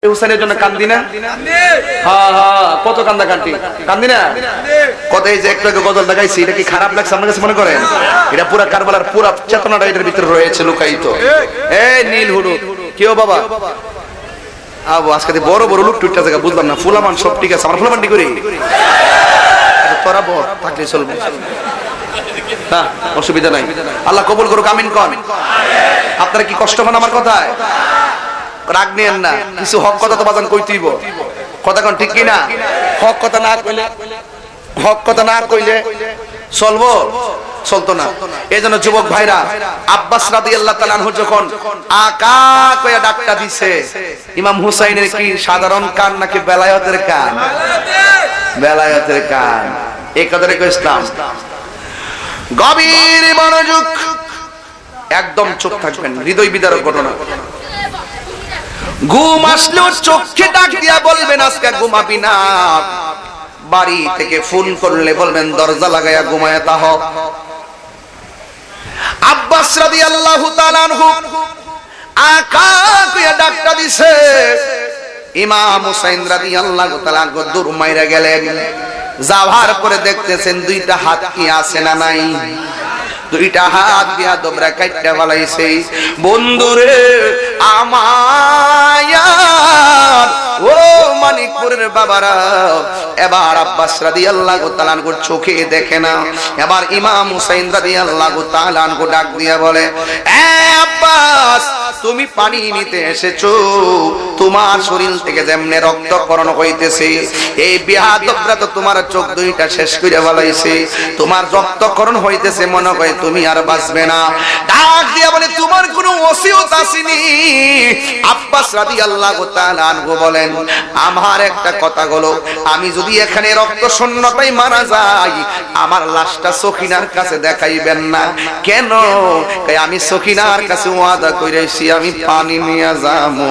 হুসাইনের জন্য কান্দি না? হ্যাঁ হ্যাঁ, কত কান্দা কান্দি না? কত এই যে একটু আগে গজল দেখাইছি, এটা কি খারাপ লাগছে আপনার কাছে মনে করেন? এটা পুরা কারবালার পুরা চেতনাটা এটার ভিতরে রয়েছে লুকায়িত। এই নীল হুড়ু কেউ বাবা আবু আজকে বড় বড় লোক টুইটা জায়গা বুঝলাম না, ফুলামান সব ঠিক আছে, আমার ফুলামান ঠিক করি তোরা বড় থাকলে চলবে না, অসুবিধা নাই। আল্লাহ কবুল করুক, আমিন কন। আপনারা কি কষ্ট পান আমার কথায়? রাগ নিয়েন না, কিছু হক কথা তো বাজান কইতেইব, কথা কোন ঠিক কিনা? হক কথা না কইলে চলবো, চলতো না। এই জন্য যুবক ভাইরা, আব্বাস রাদিয়াল্লাহু তাআলা আনহু যখন আকা কইয়া ডাকটা দিছে, ইমাম হুসাইনের কি সাধারণ কান নাকি বেলায়েতের কান? বেলায়েতের কান। এই কথাটা কই ইসলাম। গভীর মনোযোগ, একদম চুপ থাকবেন, হৃদয় বিদারক ঘটনা। ঘুম আসলেও চোখে ডাক দিয়া বলবেন আজকে ঘুমাবি না। বাড়ি থেকে ফোন করলে বলবেন দরজা লাগায়া ঘুমায়া তাহ। আব্বাস রাদিয়াল্লাহু তাআলা আনহু আকা কইয়া ডাকটা দিছে, ইমাম হুসাইন রাদিয়াল্লাহু তাআলা আনহু দূর মাইরা গেলেন। যাওয়ার পরে দেখতেছেন দুইটা হাত কি আছে না নাই? দুইটা হাত দিয়া দবরা কাইটা বালাইছে। বন্ধুরে আমার ও মানিকপুরের বাবারা, এবার আব্বাস রাদিয়াল্লাহু তাআলা আনহুর চোখে দেখে না। এবার ইমাম হুসাইন রাদিয়াল্লাহু তাআলা আনহু ডাক দিয়া বলে, এ আব্বাস, তুমি পানি নিতে এসেছো, তোমার শরীর থেকে যেমনে রক্তক্ষরণ হইতেছে, এই বিহাদবরা তো তোমার চোখ দুইটা শেষ করে ফেলাইছে, তোমার রক্তক্ষরণ হইতেছে, মনে হয় তুমি আর বাঁচবে না। ডাক দিয়া বলে, তোমার কোনো ওসিয়ত আসেনি? আব্বাস রাদিয়াল্লাহু তাআলা আনহু বলেন, আমার একটা কথা হলো, আমি যদি এখানে রক্ত শূন্যতায় মারা যাই, আমার লাশটা সখিনার কাছে দেখাইবেন না। কেন? আমি সখিনার কাছে ওয়াদা কইরাইছি আমি পানি নিয়ে যাবো,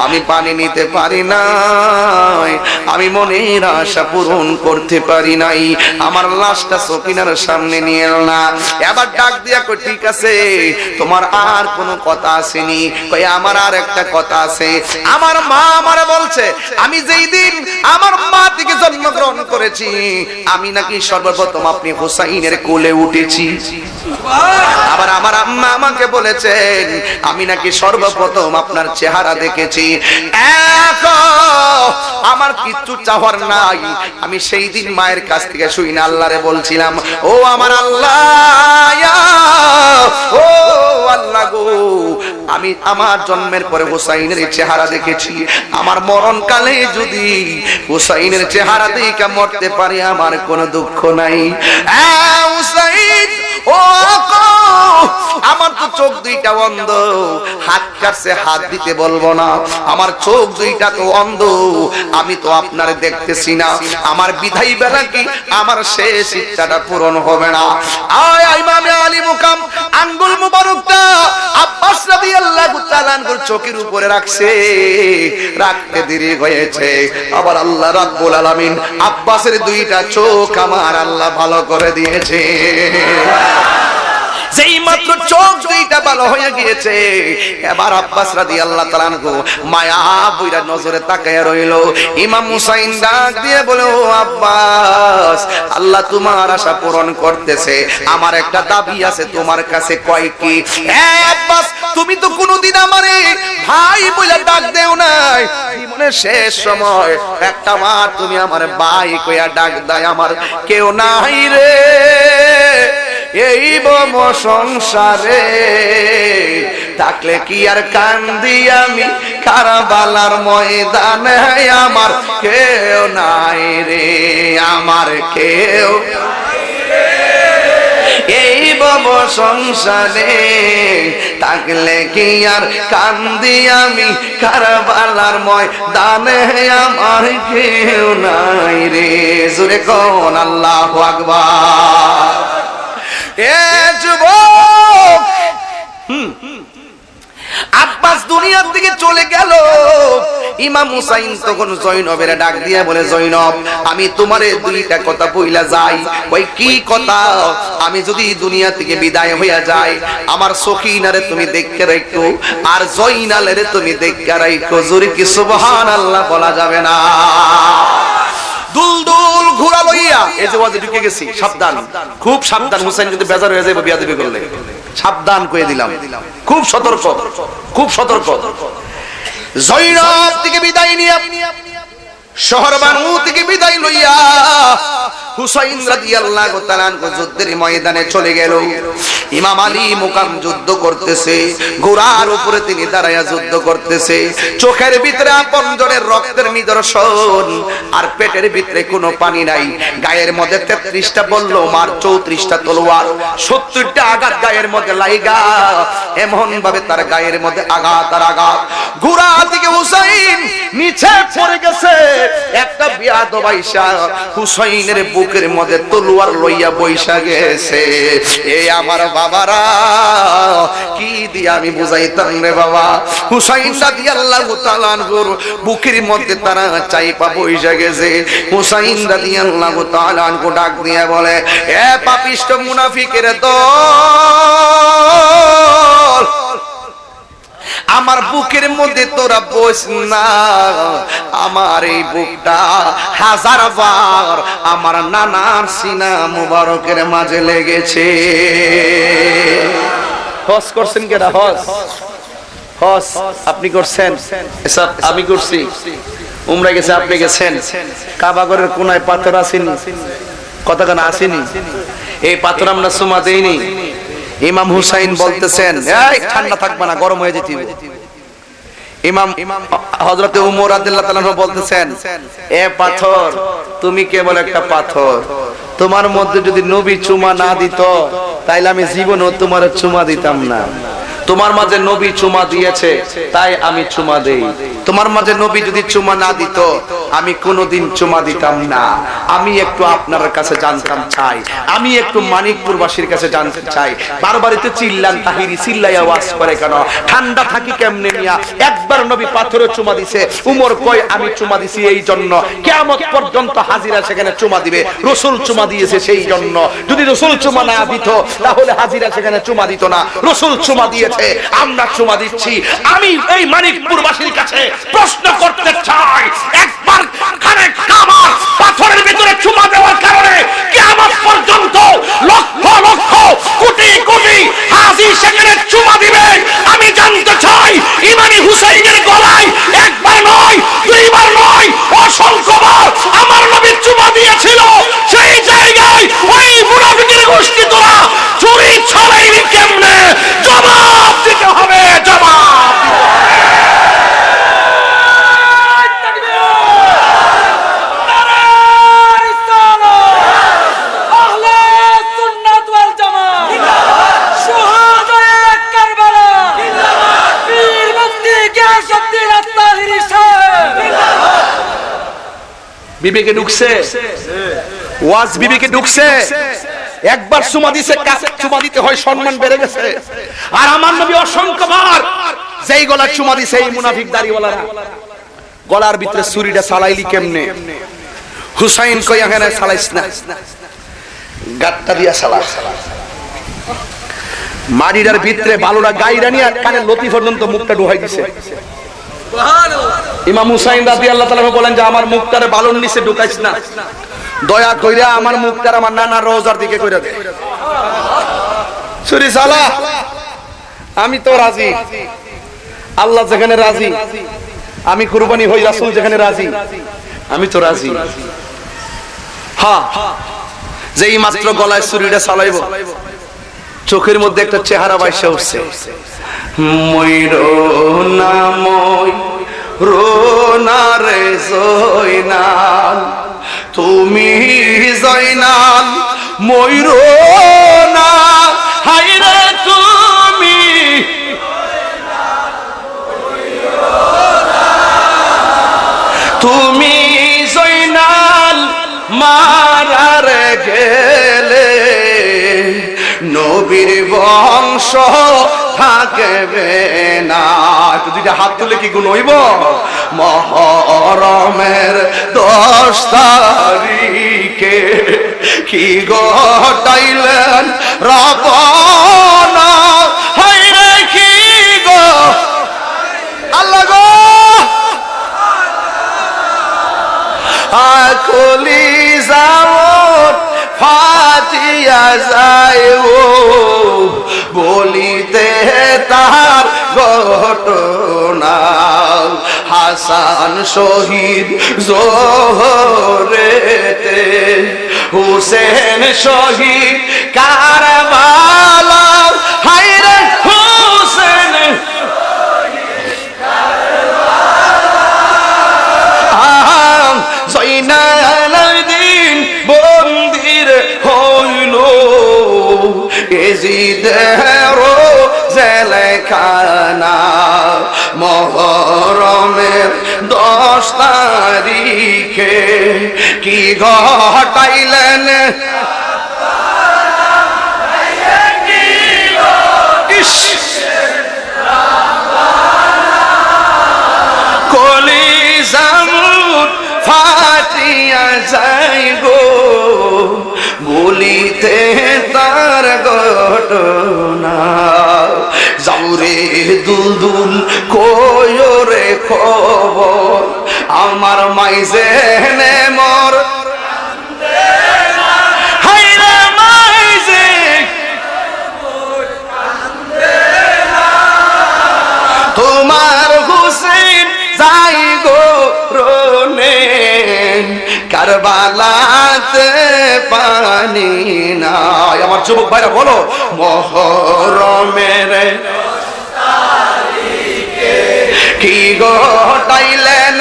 আমি পানি নিতে পারি নাই, আমি মনের আশা পূরণ করতে পারি নাই, আমার লাশটা সখিনার সামনে নিয়ে না। এবার ডাক দিয়া কই, ঠিক আছে, তোমার আর কোনো কথা আসেনি? কই, আমার আর একটা কথা আছে। আমার মা আমারে বলছে, আমি যেই দিন আমার মা থেকে জন্মগ্রহণ করেছি, আমি নাকি সর্বপ্রথম আপনি হুসাইনের কোলে উঠেছি। আবার আমার আম্মা আমাকে বলেছেন, আমি নাকি সর্বপ্রথম আপনার চেহারা দেখেছি। আমার কিচ্ছু চাওয়ার নাই। আমি সেই দিন মায়ের কাছ থেকে শুই না আল্লাহরে বলছিলাম, ও আমার আল্লাহ, ও আল্লাহ গো, আমি আমার জন্মের পরে হুসাইনের চেহারা দেখেছি, আমার মরণকালে যদি হুসাইনের চেহারা দেখে মরতে পারি আমার কোনো দুঃখ নাই। হুসাইন, ও আমার তো চোখ দুইটা অন্ধ, হাত কাটছে, হাত দিতে বলবো না, আমার চোখ দুইটা তো অন্ধ, আমি তো আপনারে দেখতেছি না, আমার বিধাই বেলা কি আমার শেষ ইচ্ছাটা পূরণ হবে না। আয় ইমামে আলী মুকাম আঙ্গুল মুবারকটা আব্বাস রাদিয়াল্লাহু তাআলা আনহুর চোখের উপরে রাখছে, রাখতে দেরি হয়েছে। আবার আল্লাহ রাব্বুল আলামিন আব্বাসের দুইটা চোখ আমার আল্লাহ ভালো করে দিয়েছে। যেই মাত্র চোখ দুইটা ভালো হয়ে গিয়েছে, এবার আব্বাস রাদিয়াল্লাহু তাআলা আনহু মায়া বইরা নজরে তাকায়া রইল। ইমাম হুসাইন ডাক দিয়ে বলে, ও আব্বাস, আল্লাহ তোমার আশা পূরণ করতেছে, আমার একটা দাবি আছে তোমার কাছে। কয় কি? আব্বাস, তুমি তো কোনোদিন আমারে ভাই বলে ডাক দেও নাই, জীবনের শেষ সময় একটা বার তুমি আমার ভাই কইয়া ডাক দাও, আমার কেউ নাই রে এই বম সংসারে, থাকলে কি আর কান্দি আমি কারবালার ময়দানে, আমার কেউ নাই রে, আমার কেউ এই বম সংসারে, থাকলে কি আর কান্দি আমি কারবালার ময়দানে, আমার কেউ নাই রে। জোরে কোন আল্লাহু আকবার। এ যুবক, আব্বাস দুনিয়ার দিকে চলে গেল। ইমাম হুসাইন তখন জয়নবের ডাক দিয়ে বলে, জয়নব আমি তোমারে দুইটা কথা বইলা যাই। ওই কি কথা? আমি যদি দুনিয়া থেকে বিদায় হইয়া যাই, আমার সখিনারে তুমি দেখে রাখো, আর জয়নালেরে তুমি দেখে রাখো। জোরে কি সুবহানাল্লাহ বলা যাবে না? দুলদুল ঘোড়া লইয়া এই যে ওয়াজে ঢুকে গেছি, সাবধান, খুব সাবধান। হুসাইন কিন্তু বেজার হয়ে যাবে বিয়াদবি করলে, সাবধান কয়ে দিলাম, খুব সতর্ক, খুব সতর্ক। জয়নব থেকে বিদায় নিয়ে শহর বানু থেকে বিদায় লইয়া হুসাইন রাদিয়াল্লাহু তাআলা যুদ্ধের ময়দানে চলে গেল। ইমাম আলী মুকাম যুদ্ধ করতেছে, ঘোড়ার উপরে তিনি দাঁড়ায়া যুদ্ধ করতেছে। চোখের ভিতরে আপনজনের রক্তের নিদর্শন, আর পেটের ভিতরে কোনো পানি নাই। গায়ের মধ্যে 33টা বলল মার, 34টা তলোয়ার, 70টা আঘাত গায়ের মধ্যে লাইগা, এমন ভাবে তার গায়ের মধ্যে আঘাত আর আঘাত। ঘোড়া থেকে হুসাইন নিচে পড়ে গেছে। একটা বিয়াদব আইসা হুসাইনের বুকের মধ্যে তলোয়ার লইয়া বৈশা গেছে। এই আমার বাবারা, কি দিয়া আমি বুঝাইতাম রে বাবা। হুসাইন রাদিয়াল্লাহু তাআলা আনহুর বুকের মধ্যে তারা চাইপা বৈশা গেছে। হুসাইন রাদিয়াল্লাহু তাআলা আনহু ডাক দিয়া বলে, এ পাপিষ্ট মুনাফিকের দল, আমার বুকের মধ্যে তোরা বস না। আমার এই বুকটা 1000 বার আমার নানার সিনা মুবারকের মাঝে লেগেছে। হজ করছেন কেডা? হজ হজ আপনি করছেন? এসব আমি করছি। উমরা গেছে, আপনি গেছেন? কাবাগরের কোনায় পাথর আসেনি? কতক্ষণ আসেনি? এই পাথর আমরা সুমা দেইনি। ইমাম হুসাইন বলতেছেন, এই ঠান্ডা থাকবে না, গরম হয়ে যেতে। ইমাম হযরতে ওমর রাদিয়াল্লাহু তাআলা বলতেছেন, এ পাথর, তুমি কেবল একটা পাথর, তোমার মধ্যে যদি নবী চুমা না দিত তাইলে আমি জীবনও তোমার চুমা দিতাম না। তোমার মাঝে নবী চুমা দিয়েছে তাই আমি চুমা দেই। তোমার মাঝে নবী যদি চুমা না দিত আমি কোনোদিন চুমা দিতাম না। আমি একটু আপনার কাছে জানতাম চাই, আমি একটু মানিকপুরবাসীর কাছে জানতে চাই। বারবারিতে চিল্লান তাহিরি, চিল্লাই আওয়াজ করে কেন? ঠান্ডা থাকি কেমনে মিয়া? একবার নবী পাথরে চুমা দিছে, উমর কয় আমি চুমা দিছি এই জন্য, কিয়ামত পর্যন্ত হাজিরা সেখানে চুমা দিবে। রাসূল চুমা দিয়েছে সেই জন্য। যদি রাসূল চুমা না দিত তাহলে হাজিরা সেখানে চুমা দিত না। রাসূল চুমা দিয়েছে, আমরা চুমা দিচ্ছি। আমি এই মানিকপুরবাসীর কাছে প্রশ্ন করতে চাই, একবার খানে কামার পাথরের ভিতরে চুমা দেওয়ার কারণে কিয়ামত পর্যন্ত লক্ষ লক্ষ কোটি কোটি হাজি সেখানে চুমা দিবে। আমি জানতে চাই ইমানি হুসাইনের গলায় একবার নয়, দুইবার নয়, অসংখ্যবার আমার নবী চুমা দিয়েছিল। সেই জায়গায় ওই মুনাফিকের গোষ্ঠী তোরা চুরি ছড়াইলি কেমনে? জবাব দিতে হবে, জবাব। বিবেকে ঢুকছে? ওয়াজ বিবেকে ঢুকছে? একবার চুমা দিছে, চুমা দিতে হয়, সম্মান বেড়ে গেছে। আর আমার নবী অসংখ্যবার যেই গলা চুমা দিছে এই মুনাফিক দাড়িওয়ালারা, গলার ভিতরে ছুরিটা চালাইলি কেমনে? হুসাইন কই এখানে চালাইস না, গাট্টা দিয়া চালা। মাড়িটার ভিতরে ভালোটা গাইরা নিয়ে কানে লতি পর্যন্ত মুখটা ঢুকাই দিছে। ইমাম হুসাইন রাদিয়াল্লাহু তাআলা বলেন যে আমার মুখটারে বালুর নিচে ঢুকাইস না, দয়া কইরা আমার মুখটার আমার নানা রোজার দিকে কইরা দে। ছুরি চালা, আমি তো রাজি। আল্লাহ যেখানে রাজি, আমি কুরবানি হই, রাসূল যেখানে রাজি, আমি তো রাজি। হ্যাঁ, যেই মাত্র গলায় ছুরিটা চালাইব, চোখের মধ্যে একটা চেহারা বাইসা উঠছে। ময়ূরনা ময়ূরনা রে জয়নাল, তুমি জয়নাল ময়ূরনা, হায় রে তুমি তুমি জয়নাল মারার গেলে নবীর বংশ থাকবে না। একটু দুইটা হাত তুলে কি গুণ হইব? মুহররমের 10 তারিখে কি ঘটাইলেন রাবণা, হায়রে কি গো আল্লাহ গো, কলিজা ফাটিয়া যায় ও বলিতে তার ঘটনা। হাসান শহীদ জোহরেতে, হুসেন শহীদ কারবালা, হায়রে হুসেন জয়নালাদিন বন্দির হইল এজিদের জেলখানা। মুহররমের 10 তারিখে কি ঘটাইলেন ফাটিয়া যাই গো বলিতে তার ঘটনা। যাওরে দুলদুল কয়রে খবর আমার মাইজে নে মর, হায়রে মাইজে তোমার হুসেন যাই গো রনে কারবালাতে পানি নাই। আমার যুবক ভাইরা বলো, মুহররমের 10 তারিখে কি ঘটাইলেন,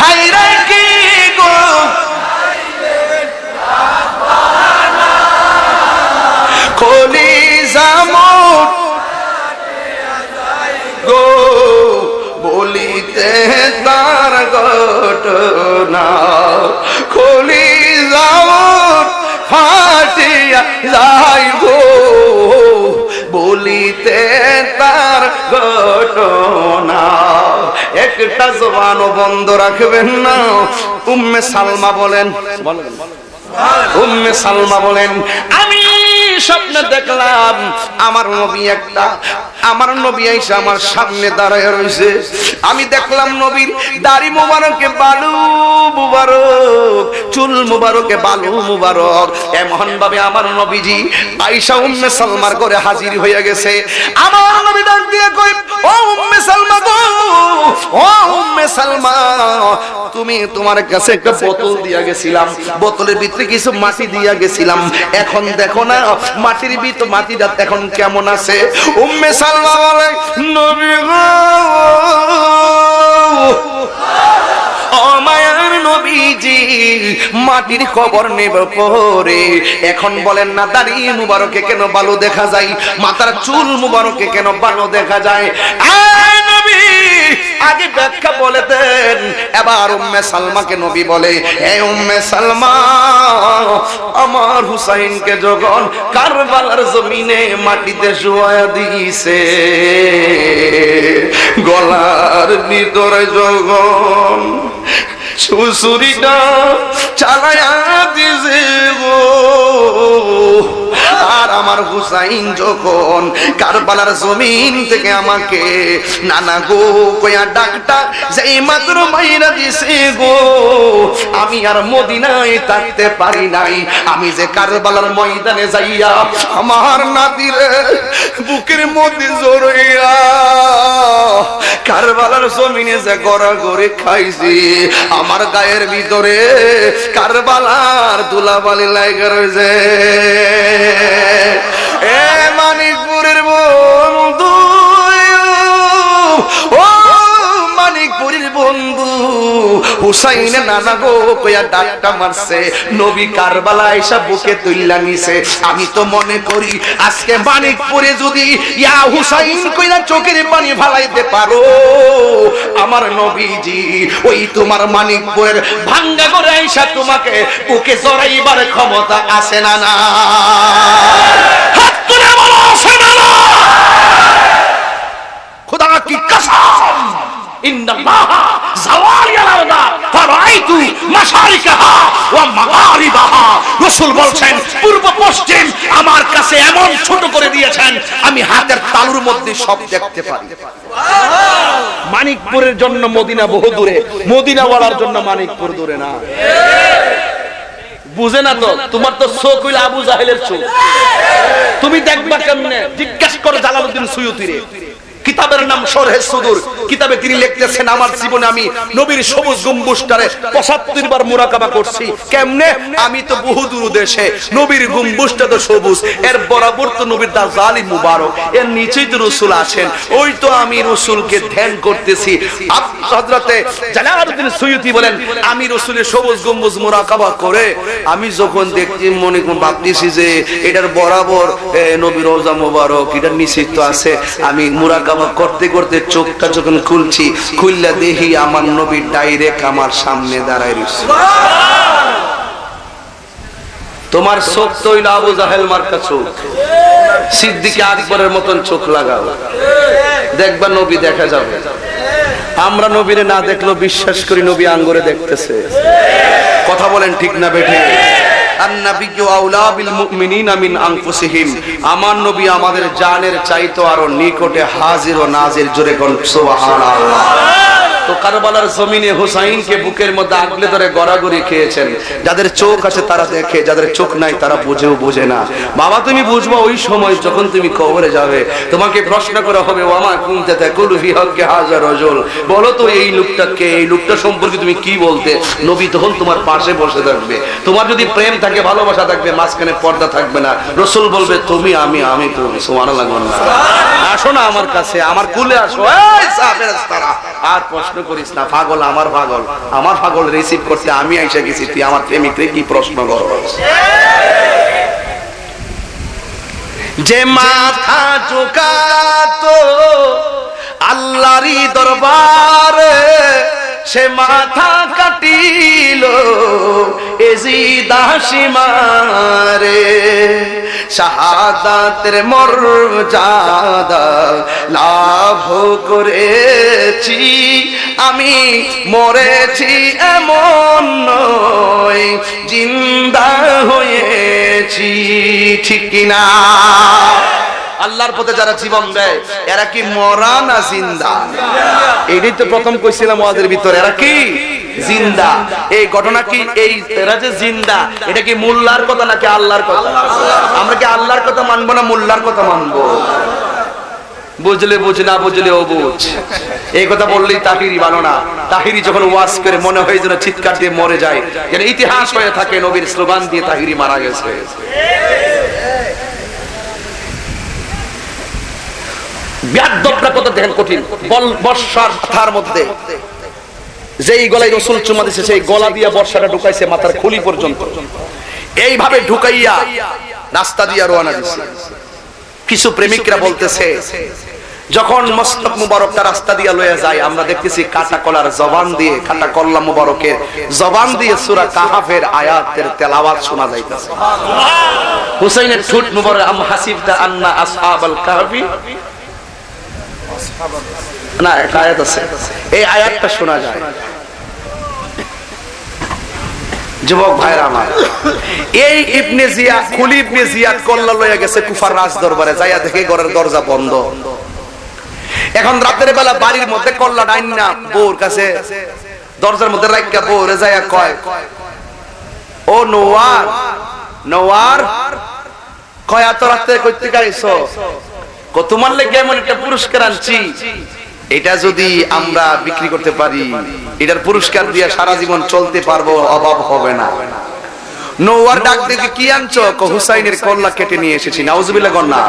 হায়রে কি গো কলিজা মোর গো বলিতে তার ঘটনা। কলিজা ফাটিয়া যাই গো বলিতে তার ঘটনা। একটা জবানও বন্ধ রাখবেন না। উম্মে সালমা বলেন, উম্মে সালমা বলেন, আমি স্বপ্নে দেখলাম আমার নবী আমার নবী আইসা আমার সামনে দাঁড়ায় রয়েছে। আমি দেখলাম নবীর দাড়ি মুবারকে বালু মুবারক, চুল মুবারকে বালু মুবারক। এমন ভাবে আমার নবীজি আয়েশা উম্মে সালমার ঘরে হাজির হয়ে গেছে। আমার নবী ডাক দিয়ে কই, ও উম্মে সালমা গো, ও উম্মে সালমা, তুমি তোমার কাছে একটা বোতল দিয়া গেছিলাম, বোতলের ভিতরে কিছু মাটি দিয়া গেছিলাম, এখন দেখো না মাটির ভিতর মাটিটা এখন কেমন আছে। উম্মে সালমা বলে, নবী গো, ও মায়ার নবীজি, মাটির খবর নেব পরে, এখন বলেন না দাড়ি মুবারকে কেন বালু দেখা যায়, মাথার চুল মুবারকে কেন বালু দেখা যায়? নবী আগে ব্যাখ্যা বলে দেন। এবার উম্মে সালমাকে নবী বলে, হে উম্মে সালমা, আমার হুসাইনকে যখন কারবালার জমিনে মাটিতে শুয়ায়া দিয়েছে, গলার ভিতরে যখন ছুরিটা চালায়া দিছে গো, আর আমার হুসাইন যখন কারবালার জমিন থেকে আমাকে নানা গো কয়া ডাকটা যেই মাত্র মাইরা দিছে গো, আমি আর মদিনায় থাকতে পারি নাই। আমি যে কারবালার ময়দানে যাইয়া আমার নাতিরে বুকের মধ্যে জড়াইয়া কারবালার জমিনে যে গড়াগড়ি খাইছি, আমার গায়ের ভিতরে কারবালার দুলাবালি লাগা রয়েছে। এ মানিকপুরের বন্ধু, ও মানিকপুরের বন্ধু, হুসাইনে নানা গো কইয়া ডাকটা মারছে, নবী কারবালা আয়েশা বুকে তুইলা নিছে। আমি তো মনে করি আজকে মানিকপুরে যদি ইয়া হুসাইন কইলা চোখের পানি ফালাইতে পারো, আমার নবীজি ওই তোমার মানিকপুরের ভাঙ্গা করে আয়েশা তোমাকে বুকে জড়াইবার ক্ষমতা আছে না? না, হাত তুলে বলো ইন্নাল্লাহা যাওয়ালিয়াল আরদা ফারাআইতু মাশারিকাহা ওয়া মাগারিবাহা। রাসূল বলছেন পূর্ব পশ্চিম আমার কাছে এমন ছোট করে দিয়েছেন আমি হাতের তালুর মধ্যে সব দেখতে পারি। মানিকপুরের জন্য মদিনা বহু দূরে, মদিনাওয়ালার জন্য মানিকপুর দূরে না। বুঝে না তো, তোমার তো চোখ হইল আবু জাহেলের চোখ, তুমি দেখবা কেমনে? জিজ্ঞাসা করো জালালউদ্দিন সুয়ুতিরে, কিতাবের নাম শরহে সুদূর, কিতাবে তিনি লিখতেছেন আমার জীবনে আমি নবীর সবুজ গম্বুজটারে ৭৫ বার মুরাকাবা করছি। কেমনে? আমি তো বহুদূর দেশে, নবীর গম্বুজটা তো সবুজ, এর বরাবর তো নবীর দাজালি মুবারক, এর নিচেই তো রাসূল আছেন, ওই তো আমি রাসূলকে ধ্যান করতেছি। হযরতে জালালউদ্দিন সুয়ুতি বলেন আমি রাসূলের সবুজ গম্বুজ মুরাকাবা করে আমি যখন দেখছি মনে কোন ভাবতেছি যে এটার বরাবর নবীর রওজা মুবারক, এটার নিচেই তো আছে। আমি মুরাকাবা করতে করতে চোখটা যখন খুলছি, খুললা দেখি আমার নবী ডাইরেক্ট আমার সামনে দাঁড়ায় রয়েছে। তোমার চোখ তো হইল আবু জাহেল মার্কা চোখ, সিদ্দিক আকবরের মতন চোখ লাগাও, দেখবা নবী দেখা যাবে। আমরা নবীরে না দেখলেও বিশ্বাস করি নবী আঙ্গুরে দেখতেছে। কথা বলেন ঠিক না বেঠে? আন-নাবিয়্যু আউলা বিল মুমিনিনা মিন আনফুসিহিম, আমার নবী আমাদের জানের চাইতো আরো নিকটে হাজির ও নাজির। জোরে কোন সুবহানাল্লাহ। তো কারবালার জমিনে হুসাইনকে বুকের মধ্যে আগলে ধরে গড়াগড়ি খেয়েছেন। যাদের চোখ আছে তারা দেখে, যাদের চোখ নাই তারা বুঝেও বুঝে না। বাবা তুমি বুঝবা ওই সময় যখন তুমি কবরে যাবে, তোমাকে প্রশ্ন করা হবে ওয়ামা কুনতা তাকুলু ফি হাক্কি হাযা রাজুল, বলো তো এই লোকটাকে, এই লোকটা সম্পর্কে তুমি কি বলতে? নবী তখন তোমার পাশে বসে থাকবে। তোমার যদি প্রেম থাকে, ভালোবাসা থাকবে, মাঝখানে পর্দা থাকবে না। রাসূল বলবে তুমি আমি, আমি তুমি। সুবহানাল্লাহ। আসো না আমার কাছে, আমার কুলে আসো। এই সাফেরেস্তারা আর প্রশ্ন করিস না, পাগল আমার পাগল, আমার পাগল রিসিভ করতে আমি আইসা গেছি, তুই আমার প্রেমিকরে কি প্রশ্ন করছ? যে মাথা ঝুঁকাতো আল্লাহরই দরবারে, সে মাথা কাটিল এজিদ হাশিমারে। শাহাদাতের মর্যাদা লাভ করেছি আমি, মরেছি এমন নয়, জিন্দা হয়েছি। ঠিক কিনা? আল্লাহর পথে যারা জীবন দেয় এরা কি মরা না জিন্দা? এটাই তো প্রথম কইছিলাম ওয়াজের ভিতরে, এরা কি জিন্দা। এই ঘটনা কি, এই এরা যে জিন্দা, এটা কি মোল্লার কথা নাকি আল্লাহর কথা? আমরা কি আল্লাহর কথা মানবো না মোল্লার কথা মানবো? বুঝলে বুঝ, না বুঝলে ও বুঝ। এই কথা বললেই তাহিরি ভালো না। তাহিরি যখন ওয়াজ করে মনে হয় যেন চিৎকার দিয়ে মরে যায়, যেন ইতিহাস হয়ে থাকে নবীর স্লোগান দিয়ে তাহিরি মারা গেছে। বিয়াদ্দবরা কত দেখেন কঠিন। বর্ষার মাথার মধ্যে যেই গলায় রাসূল চুমা দিয়েছে, সেই গলা দিয়ে বর্ষাটা ঢুকাইছে মাথার খুলি পর্যন্ত, এইভাবে ঢুকাইয়া রাস্তা দিয়ে রওনা দিছে। কিছু প্রেমিকরা বলতেছে যখন মস্তক মুবারকটা রাস্তা দিয়ে লয়ে যায়, আমরা দেখতেছি কাটা কলার জবান দিয়ে, কাটা কল্লা মুবারকের জবান দিয়ে সূরা কাহাফের আয়াতের তেলাওয়াত শোনা যাইতেছে। হুসাইনের ঠোঁট মুবারক আম হাসিবতা আন্না আসহাবাল কাহফি, না একটা আয়াত আছে, এই আয়াতটা শোনা যায়। যুবক ভাইরা আমার, এই ইবনে জিয়াদ, কুলি ইবনে জিয়াদ কল্লা লইয়া গেছে কুফার রাজ দরবারে, যাইয়া দেখে ঘরের দরজা বন্ধ। এখন রাতের বেলা বাড়ির মধ্যে কল্লা ডাইন না বউর কাছে দরজার মধ্যে রাখিয়া বউরে যাইয়া কয়, ও নোয়ার, নোয়ার কয় এত রাতে কইতে গাইছো? তোমার লেগে এমন একটা পুরস্কার আনছি, এটা যদি আমরা বিক্রি করতে পারি, এটার পুরস্কার দিয়ে সারা জীবন চলতে পারবো, অভাব হবে না। নোয়ার ডাক দেখে কি আনছো? হুসাইনের কল্লা কেটে নিয়ে এসেছি। নাউজুবিল্লাহ গন্না।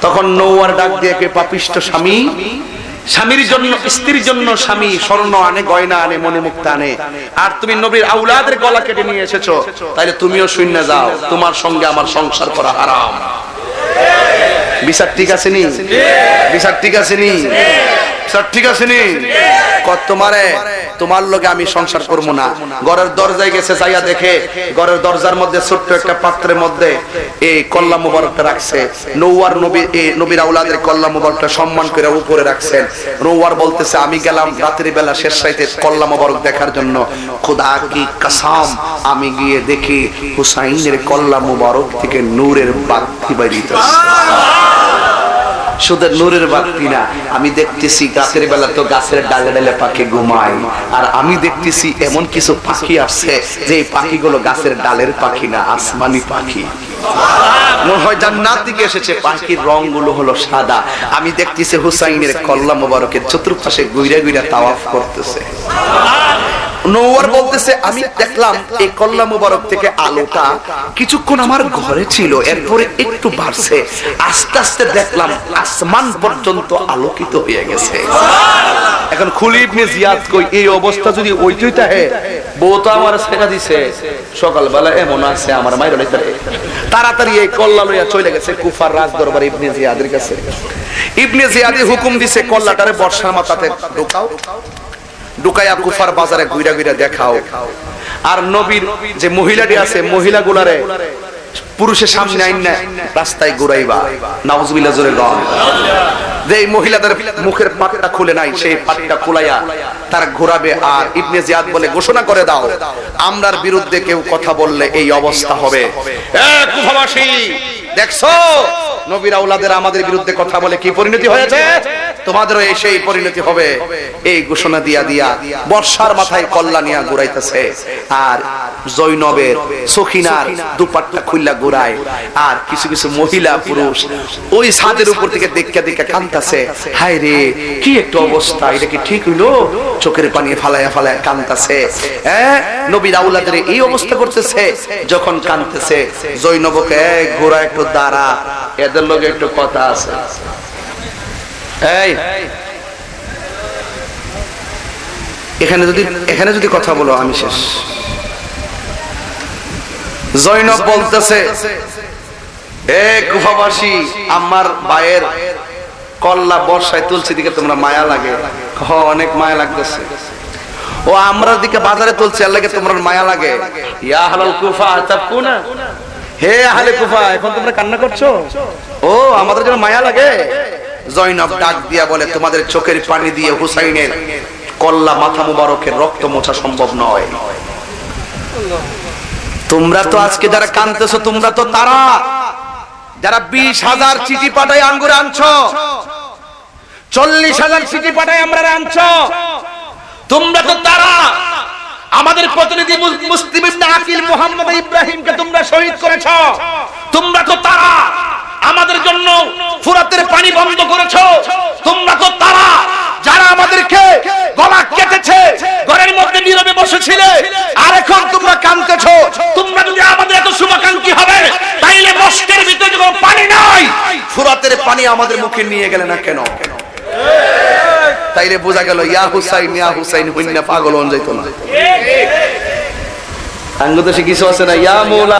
তখন নোয়ার ডাক দিয়ে কে পাপিষ্ট স্বামী, স্বামীর জন্য, স্ত্রীর জন্য স্বামী স্বর্ণ আনে, গয়না আনে, মনে মুক্তা আনে, আর তুমি নবীর আউলাদের গলা কেটে নিয়ে এসেছো, তাইলে তুমিও শূন্য যাও, তোমার সঙ্গে আমার সংসার করা হারাম। বিচার ঠিক আছে নি? বিচার ঠিক আছে নি? স্যার ঠিক আছে নি কত তোমারে তোমার লগে আমি সংসার করব না। ঘরের দরজায় গেছে, যাইয়া দেখে ঘরের দরজার মধ্যে ছোট্ট একটা পাত্রের মধ্যে এই কল্লা মুবারকটা রাখছে। নওয়ার নবী নবীর আওলাদের কল্লা মুবারকটা সম্মান করে উপরে রাখছেন। নওয়ার বলতেছে আমি গেলাম রাতের বেলা শেষ রাতে কল্লা মুবারক দেখার জন্য, খোদা কি কসম আমি গিয়ে দেখি হুসাইনের কল্লা মুবারক থেকে নূরের বাতি বেরিয়েছে। শুধু নূরের বাতি না, আমি দেখতেছি গাছের বেলা তো গাছের ডালে ডালে পাখি ঘুমায়, আর আমি দেখতেছি এমন কিছু পাখি আসছে যে পাখিগুলো গাছের ডালের পাখি না, আসমানি পাখি, মনে হয় জান্নাত থেকে এসেছে। পাখির রং গুলো হলো সাদা। আমি দেখতেছি হুসাইনের কল্লা মোবারকের চতুর্পাশে ঘুরে ঘুরে তাওয়াফ করতেছে। নওয়ার বলতেছে আমি দেখলাম এই কল্লা মোবারক থেকে আলোটা কিছুক্ষণ আমার ঘরে ছিল, এরপরে একটু বাড়ছে, আস্তে আস্তে দেখলাম আসমান পর্যন্ত আলোকিত হয়ে গেছে। এখন খুলি ইবনে জিয়াদ কই এই অবস্থা যদি ওইটাই হে, বউ তো আমার শেখা দিছে সকালবেলা এমন আছে আমার মাইর লইতারে, তাড়াতাড়ি এই কল্লা লইয়া চলে গেছে কুফার রাজ দরবার ইবনে জিয়াদের কাছে। ইবনে জিয়াদ হুকুম দিছে কল্লাটারে বর্ষার মাথাতে ঢুকাও, ঢুকাইয়া কুফার বাজারে ঘুরা ঘুরা দেখাও। আর নবীর যে মহিলাটি আছে মহিলাগুলারে পুরুষের সামনে আইনা রাস্তায় ঘুরাইবা, নাউজুবিল্লাহ জোরে গান। যে মহিলাদের মুখের পাটটা খুলে নাই সেই পাটটা খুলাইয়া তার ঘোরাবে। আর ইবনে জিয়াদ বলে ঘোষণা করে দাও আমরার বিরুদ্ধে কেউ কথা বললে এই অবস্থা হবে। এ কুফাবাসী দেখছো নবীর আওলাদের আমাদের বিরুদ্ধে কথা বলে কি পরিণতি হয়েছে, তোমাদেরও এই সেই পরিণতি হবে। এই ঘোষণা দিয়া দিয়া বর্ষার মাথায় কল্লা নিয়া ঘুরাইতেছে। আর জৈনবের সখিনার দুপাট্টা খুললা ঘুরায়। আর কিছু কিছু মহিলা পুরুষ ওই ছাদের উপর থেকে দেখা দেখা কাঁদতেছে, হায় রে কি একটা অবস্থা, এটা কি ঠিক হইলো? চোখের পানি ফালায়া ফালায়া কাঁদতেছে। নবীর আওলাদের এই অবস্থা করতেছে। যখন কাঁদতেছে জৈনবকে ঘোরা একটু দাঁড়া, এদের লগে একটু কথা আছে। এই এখানে যদি কথা বলো আমি শেষ। জৈনব বলতেছে এ কুফাবাসী আমার ভাইয়ের কল্লা বর্ষায় তুলছি দিকে তোমরা মায়া লাগে? অনেক মায়া লাগতেছে। ও আমরা দিকে বাজারে তুলছি আর লাগে তোমরা মায়া লাগে? ইয়া আহলাল কুফা তাবকুনা, হে আহলে কুফা এখন তোমরা কান্না করছো? ও আমাদের জন্য মায়া লাগে? জৈনব ডাক দিয়া বলে তোমাদের চোখের পানি দিয়ে হুসাইনের কল্লা মাথা মুবারকের রক্ত মোছা সম্ভব নয়। তোমরা তো আজকে যারা কাঁদতেছো তোমরা তো তারা যারা 20,000 চিঠি পাঠায় আঙ্গুরে আনছো, 40,000 চিঠি পাঠায় আমরা আনছো। তোমরা তো তারা আমাদের প্রতিনিধি মুসলিম ইবনে আকিল মুহাম্মদ ইব্রাহিমকে তোমরা শহীদ করেছো। তোমরা তো তারা আমাদের জন্য ফুরাতের পানি বন্ধ করেছো। তোমরা তো তারা যারা আমাদেরকে গলা কেটেছে, ঘরের মধ্যে নীরবে বসেছিলে, আর এখন তোমরা কাঁদতেছো। তোমরা যদি আমাদের এত শুভাকাঙ্ক্ষী হবে তাইলে মস্কের ভিতরে যখন পানি নাই ফুরাতের পানি আমাদের মুখে নিয়ে গেলে না কেন? তাইলে বোঝা গেল ইয়া হুসাইন হইনা পাগল হন যাইতো না। আঙ্গুতে কিছু আছে না ইয়া মৌলা